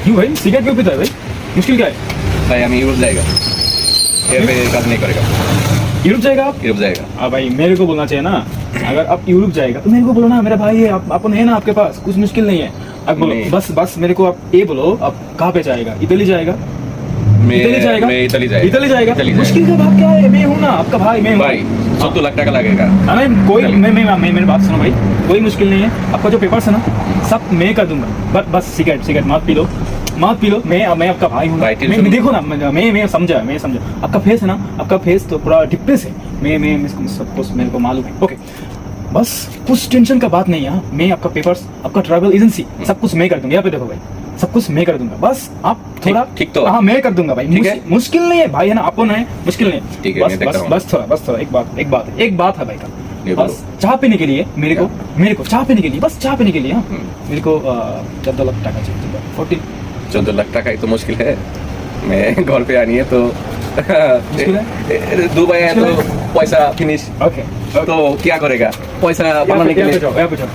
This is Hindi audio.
क्यों भाई सिगरेट क्यों पीता है भाई? मुश्किल क्या है? भाई हम यूरोप जाएगा, यहाँ पे काम नहीं करेगा। यूरोप जाएगा आप? यूरोप जाएगा। भाई मेरे को बोलना चाहिए ना, अगर आप यूरोप जाएगा तो मेरे को बोलो ना, मेरा भाई है, अपन है ना आपके पास, कुछ मुश्किल नहीं है। अब बोलो नहीं। बस मेरे को आप ये बोलो, आप कहाँ पे जाएगा? इटली जाएगा? मैं इटली जाएगा? मैं इटली जाएगा। इटली जाएगा? इटली मुश्किल का बात क्या है? मैं हूँ ना आपका भाई, मैं हूँ। भाई 14 लाख टका लगेगा। मैं कोई इटली। मैं मेरी बात सुनो भाई, कोई मुश्किल नहीं है। आपका जो पेपर्स है ना सब मैं कर दूंगा। बस सिगरेट मत पी लो, मत पी लो। मैं आपका भाई हूँ ना। भाई, मैं देखो ना, मैं समझा। आपका फेस है ना, आपका फेस तो पूरा डिप्रेस है। मैं इसको सब कुछ मेरे को मालूम है। ओके, बस कुछ टेंशन का बात नहीं है। मैं आपका पेपर्स, आपका ट्रैवल एजेंसी सब कुछ मैं कर दूंगा। यहाँ पे देखो भाई, सब कुछ मैं कर दूंगा। बस आप थोड़ा ठीक तो? हाँ मैं कर दूंगा भाई। ठीक है? मुश्किल नहीं है भाई, है ना, अपन है, मुश्किल नहीं है। ठीक है, मैं देखता हूँ। बस थोड़ा एक बात है भाई का। ये बस चाय पीने के लिए मेरे को चाय पीने के लिए, बस चाय पीने के लिए। हाँ मेरे को 14 लाख टका चाहिए। 14 लाख टका ही तो मुश्किल है। मैं घर पे आनी है तो मुश्किल है? दुबई है तो पैसा फिनिश। ओके तो क्या करेगा पैसा बनाने के लिए? यहाँ पे जाओ।